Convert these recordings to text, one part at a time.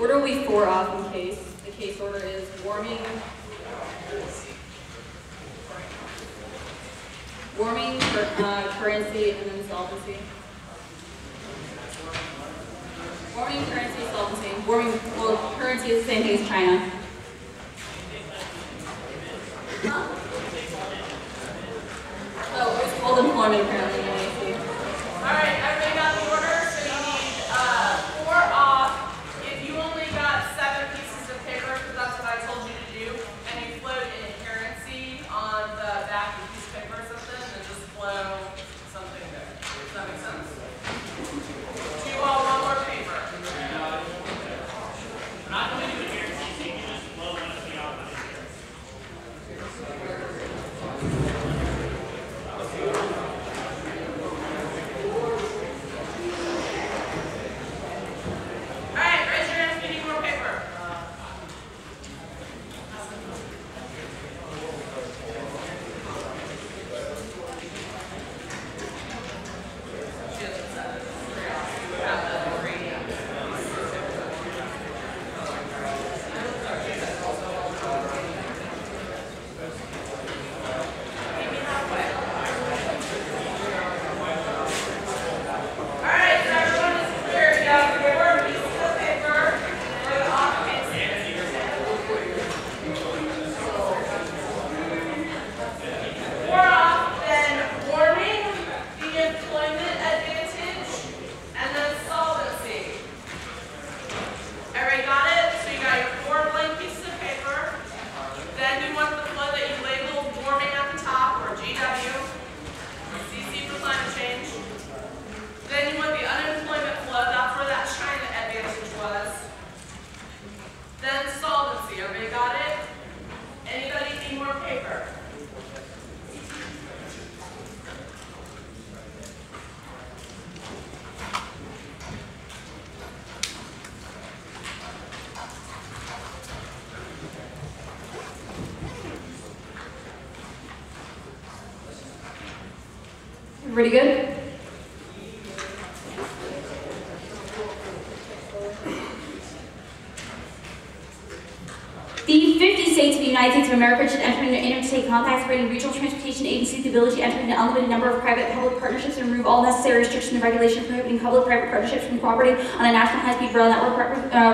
order will be 4 off in case. The case order is warming, currency, and then solvency. Warming, currency, solvency. Warming, well, currency is the same thing as China. Huh? Oh, it's called employment apparently. Alright, everybody got the order? So you need 4 off. If you only got 7 pieces of paper, because that's what I told you to do, and you float in currency on the back of the piece of paper or something, then just flow something there. Does that make sense? Do you all want more paper? We're not going to do a currency, so you can just flow one of the off. Pretty good? The 50 states of the United States of America should enter into interstate compacts creating regional transportation agencies the ability to enter into an unlimited number of private and public partnerships and remove all necessary restrictions and regulation prohibiting public-private partnerships from cooperating on a national high-speed rail network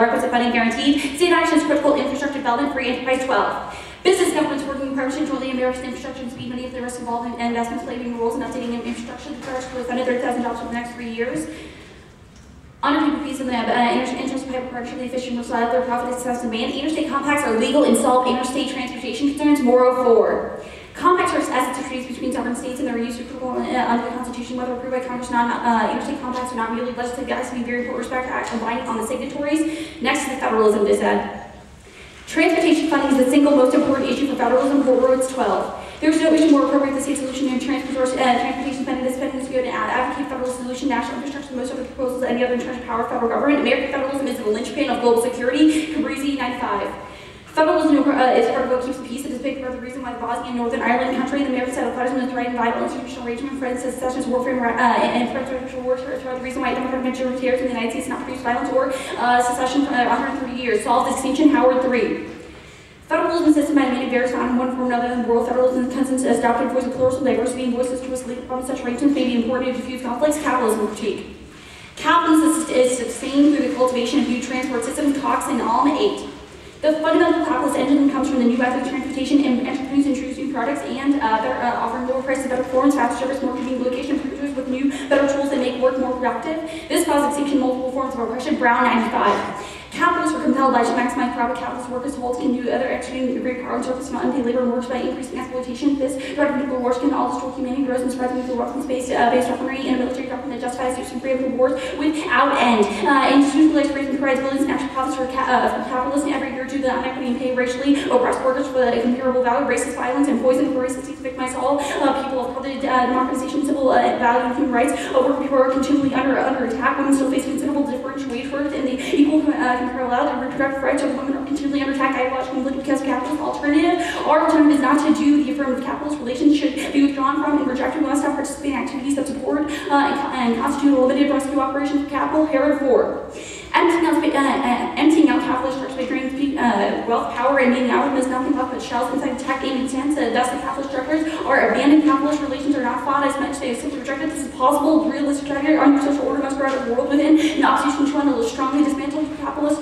requisite funding guaranteed. State action is critical infrastructure development, free enterprise 12. Business governments working in partnership jointly American infrastructure and speed money if the risk involved in investments, playing roles in updating infrastructure. The project will fund 30,000 jobs for the next 3 years. Under PPPs and the interest private partnership, the efficient will slide their profit success demand. Interstate compacts are legal and solve interstate transportation concerns. Moral 4. Compacts are assets or treaties between sovereign states and their use of approval under the Constitution, whether approved by Congress or not. Interstate compacts are not merely legislative guides to be very important respect to act and binding on the signatories. Next is the federalism dissent. Transportation funding is the single most important issue for federalism. Roads 12. There is no issue more appropriate than the state solution in transportation spending. This spending is good and advocate federal solution. National infrastructure, most of the proposals, any other entrenched power of federal government. American federalism is the linchpin of global security. Cabrizi 95. Federalism is part of what keeps the peace. It is a big part of the reason why the Bosnia and Northern Ireland country, the American side of federalism is right and vital institutional arrangement for secessionist warfare and presidential warfare are the reason why democratic majoritarians in the United States not produce violence or secession for 130 years. Solve distinction. Howard 3. Federalism system by many varies not in one form or another in the world. Federalism consensus as adopted voice of pluralism, diversity, and voices towards legal problems. Such arrangements may be important to diffuse conflicts. Capitalism critique. Capitalism is sustained through the cultivation of new transport systems. Cox and Alma 8. The fundamental capitalist engine comes from the new method of transportation and entrepreneurs introduce new products and they're offering lower prices, better performance, faster service, more convenient location, producers with new, better tools that make work more productive. This causes extinction in multiple forms of oppression. Brown 95. Capitalists were compelled by to maximize profit. Capitalist workers hold can do other extreme great power and surface from unpaid labor and works by increasing exploitation. This driving nuclear wars can all destroy humanity, grows and spreads nuclear weapons based weaponry and a military government that justifies use of preemptive wars without end. Institutional exploitation provides billions in extra profits for capitalists every year due to the inequity in pay, racially oppressed workers for a comparable value, racist violence and poison for racists to victimize all people of color, democratization, civil value and human rights. Working people are continually under attack. Women still face considerable differential wage worth and the equal parallel and reproductive rights of women are continually under attack. Ideological because capitalist alternative is not to do the affirmative capitalist relations should be withdrawn from and rejected. We must stop participating in activities that support and constitute a limited rescue operation for capital. Herod 4. Emptying out capitalist structure that drains wealth, power, and meaning outward is nothing left but shells inside the tech game and sense. Thus, the capitalist structures are abandoned. Capitalist relations are not fought as much. They have simply rejected. This is possible. Realistic tragedy under social order must grow out of the world within. In opposition to one that will strongly dismantle capitalist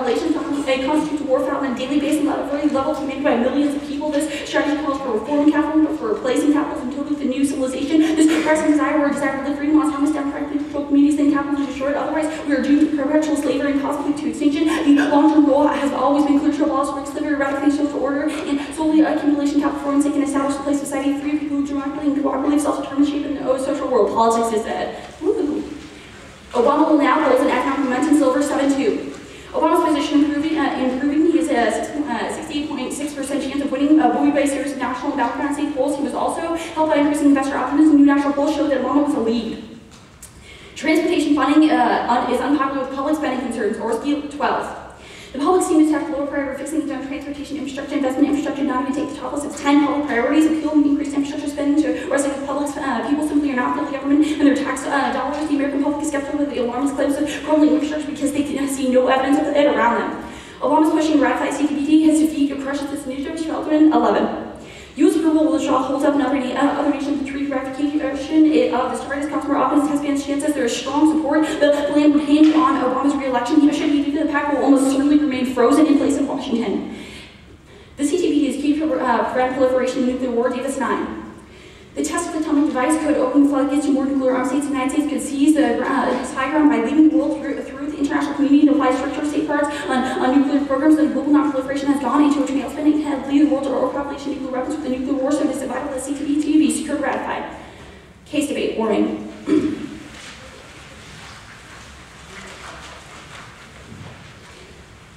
relations constitutes war fought on a daily basis at a very level commanded by millions of people. This strategy calls for reforming capitalism, for replacing capitalism totally with a new civilization. This pressing desire or desire to live freedom on Thomas democratically controlled communities, then capitalism is destroyed. Otherwise, we are doomed to perpetual slavery and possibly to extinction. The long-term goal has always been clear to abolish work slavery, eradicate social order, and solely accumulation capital for and establish a place society free people who dramatically and cooperatively self-determine shape in the social world. Politics is dead. Woo. Obama will now hold an economic momentum silver 7-2. Obama's position improving. He has a 68.6% chance of winning, buoyed by series of national and background state polls. He was also helped by increasing investor optimism. New national polls showed that Obama was a lead. Transportation funding is unpopular with public spending concerns. Orski 12. The public seems to attack lower priority fixing on transportation infrastructure, investment infrastructure, not even take the top list of 10 public priorities, appeal and increased infrastructure spending to rest of the public people simply are not the government and their tax dollars. The American public is skeptical of the alarmist claims of crumbling infrastructure because they see no evidence of it around them. Obama's pushing to ratify CTBT, his defeat crushes its initiative development. 11. U.S. approval will withdraw holds up in other nations to treaty ratification of the start. As customer opponents has been chances there is strong support. The plan would hinge on Obama's re-election. He should be the pact will almost certainly remain frozen in place in Washington. The CTBT is key to prevent proliferation of nuclear war. Davis 9. The test of the atomic device could open the floodgates to more nuclear armed states. The United States could seize the high ground by leading the world through the international community to apply structural safeguards on nuclear programs. The global non-proliferation has gone into which we spending had lead the world to overpopulation nuclear weapons with the nuclear war, so it is vital that CTBT be secured ratified. Case debate, warming.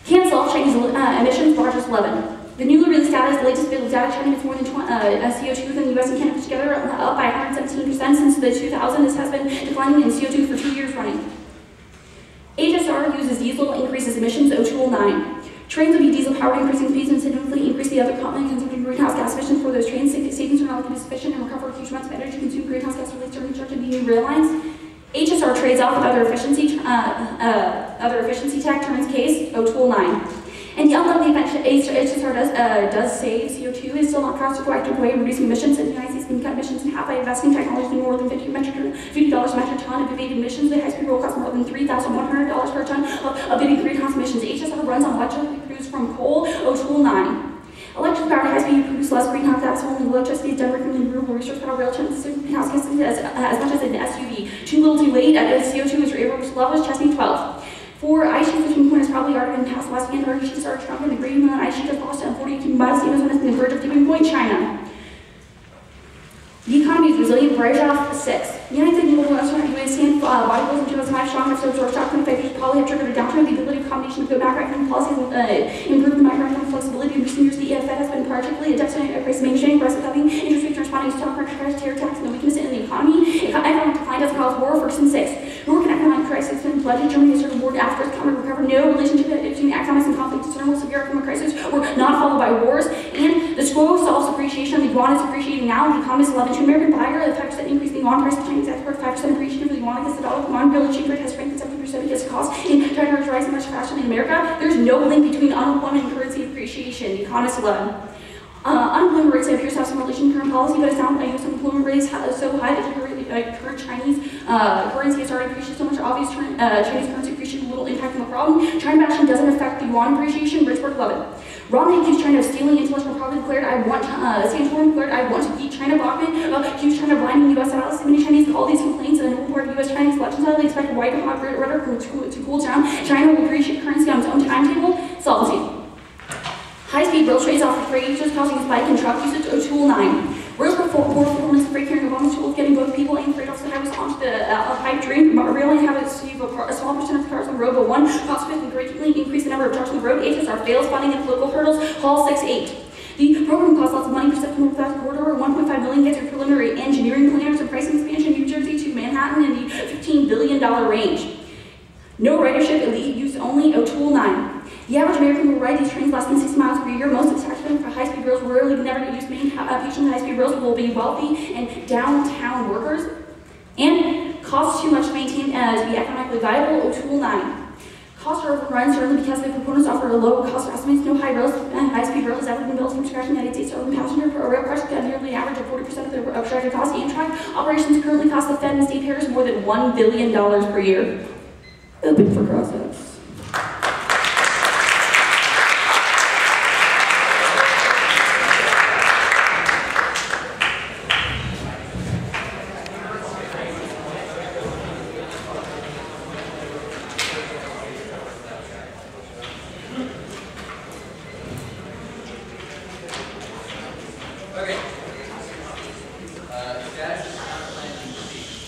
Cancel Chinese emissions, largest 11. The newly released data is the latest available data. China emits more than CO2 than the US and Canada put together, up by 117% since the 2000s. This has been declining in CO2 for 2 years running. HSR uses diesel, increases emissions, O2 9. Trains will be diesel powered, increasing speeds and significantly increase the other component consuming greenhouse gas emissions for those trains. Savings are not likely to be sufficient and recover huge amounts of energy to consume greenhouse gas released during construction of new rail lines. HSR trades off with other efficiency tech, turns case, O2 9. And the unlikely event HSR does save CO2 is still not cost-effective way of reducing emissions. And the United States can cut emissions in half by investing in technology more than $50 metric ton of abated emissions. The high-speed rail costs more than $3,100 per ton of abated greenhouse emissions. HSR runs on electricity produced from coal, O2 9. Electric powered high-speed produce less greenhouse gas only electricity is generated from renewable resource power rail turns greenhouse gases as much as an SUV. Too little, too late. CO2 is reached levels. Testing 12. For ice sheet, the tipping point has probably already been past. Last Antarctic sheets are stronger than the Greenland ice sheet has lost at 42 miles. The has been the verge of tipping point. China. The economy is resilient. Brezhnev 6. The United States global U.S. stand bodybuilders in 2005 strong enough to absorb shock when factors probably have triggered a downturn. The ability of combination of good macroeconomic policies and improved macroeconomic flexibility in recent years. The Fed has been particularly adept at price management, aggressive cutting, interest rates responding to stock market crash, terror attacks, and the weakness in the economy. Economic decline doesn't cause war. Ferguson 6. Newark and economic crisis and bloody Germany has started war after its economic recovery. No relationship between economics and conflict discernible. Severe economic crisis were not followed by wars. And the squirrel solves appreciation. The yuan is appreciating now. The economist 11 to American buyer. The 5% increase in the yuan price of Chinese export. 5% appreciation of the yuan against the dollar. The yuan bill exchange rate has strengthened 70% against cost. And China is rising much faster than America. There's no link between unemployment and currency appreciation. The economist 11. Unemployment rates appears to have some relation to current policy, but it's not U.S. unemployment rates so high that current Chinese currency has started appreciating so much. Obvious Chinese currency appreciation little impact on the problem. China action doesn't affect the yuan appreciation. Bridgeport 11. Romney accused China of stealing intellectual property. Declared, Santorum declared, I want to beat China. Bachmann accused China of blinding U.S. allies. Many Chinese call these complaints an important part of U.S.-Chinese elections. They expect a white and hot rhetoric to cool down. China will appreciate currency on its own timetable. Solvency. High-speed rail trades off for freight users, causing a spike in truck usage. O2 9. Rail performance of freight carrying Obama's tools, getting both people and freight off the highways onto the pipe dream. Rail only have a small percent of the cars on the road, but one cost can greatly increase the number of trucks on the road. HSR fails funding and political hurdles. Hall 6-8. The program costs lots of money for September Northwest Corridor. 1.5 million gets your preliminary engineering plans and pricing expansion, New Jersey to Manhattan in the $15 billion range. No ridership, elite use only. O2 9. The average American will ride these trains less than 6 miles per year. Most of the tax for high-speed rails rarely never get used. Many patients on high-speed rails will be wealthy and downtown workers. And costs too much to maintain to be economically viable. O2 9. costs are overrun, certainly because the proponents offer a low cost estimates. No high-speed rail has ever been built from scratch in the United States. Sullivan passenger rail project at nearly an average of 40% of the projected cost. Amtrak operations currently cost the Fed and state payers more than $1 billion per year. Open for cross-ups.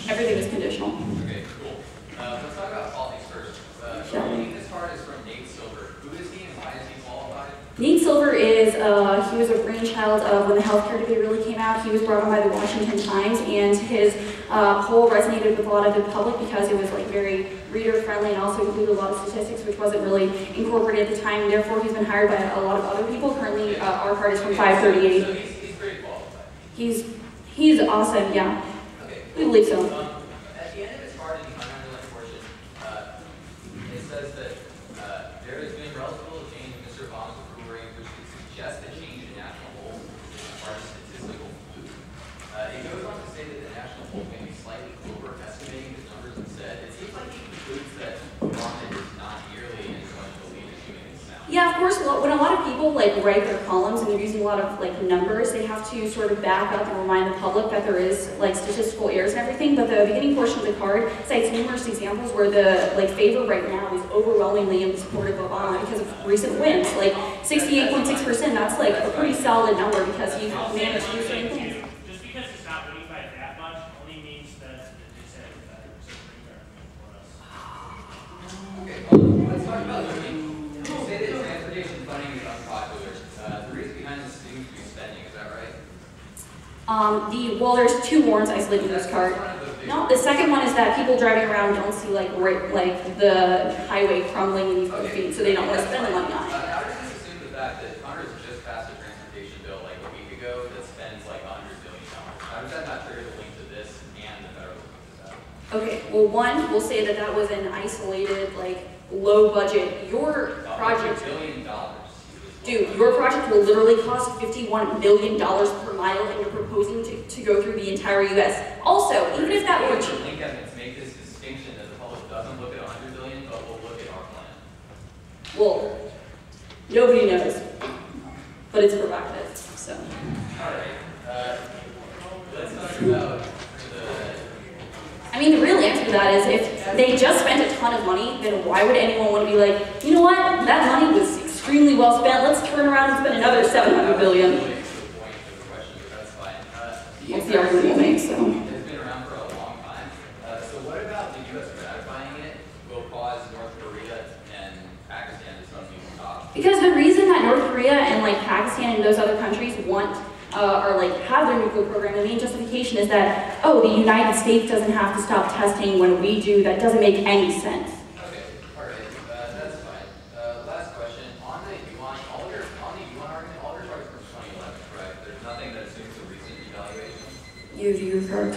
Everything is conditional. Okay, cool. Let's talk about politics first. This card is from Nate Silver. Who is he and why is he qualified? Nate Silver is, he was a brainchild of when the healthcare debate really came out. He was brought on by the Washington Times, and his poll resonated with a lot of the public because it was like very reader-friendly and also included a lot of statistics, which wasn't really incorporated at the time. Therefore, he's been hired by a lot of other people. Currently, our card is from 538. So he's pretty qualified. He's awesome, yeah. Okay. We believe so. At the end of his card, in the underlined portion, it says that there has been relative little change in Mr. Obama's approval rate, which could suggest a change in national poll or statistical fluke. It goes on to say that the national poll may be slightly overestimating his numbers instead. It seems like he concludes that Obama is not nearly as much of a lead as you make it sound. Yeah, of course, when a lot of people like write their columns and they're using a lot of like numbers, they have to sort of back up and remind the public that there is like statistical errors and everything, but the beginning portion of the card cites numerous examples where the like favor right now is overwhelmingly in support of Obama because of recent wins. Like 68.6%, that's like a pretty solid number because he managed to do certain things. Just because it's not winning by that much only means that it's at better. Okay, let's talk about looting. You say that transportation funding is unpopular. The reason behind this seems to be spending, is that right? Well, there's two warrants isolated in this card. No, the second one is that people driving around don't see like the highway crumbling beneath their feet, so they don't want to spend the money on it. How does this assume the fact that Congress just passed a transportation bill like a week ago that spends like $100 billion? How does that not trigger the link to this and the federal government? Okay, well, one, we'll say that that was an isolated, like, low budget. Your project, $100 billion. dude, your project will literally cost $51 million per mile, and you're proposing to go through the entire U.S. Also, even if that were to link evidence make this distinction that the public doesn't look at $100 billion, but will look at our plan. well, nobody knows, but it's provocative, so. All right. Let's talk about I mean, the real answer to that is if they just spent a ton of money, then why would anyone want to be like, you know what, that money was extremely well spent, let's turn around and spend another $700 billion. That's the argument we'll make, so. It's been around for a long time. So what about the U.S. ratifying it will cause North Korea and Pakistan to suddenly stop? Because the reason that North Korea and like Pakistan and those other countries want or like have their nuclear program, the main justification is that, oh, the United States doesn't have to stop testing when we do. That doesn't make any sense. Okay, all right, that's fine. Last question. On the yuan argument, all your targets from 2011, correct? There's nothing that assumes a recent evaluation? Use your card.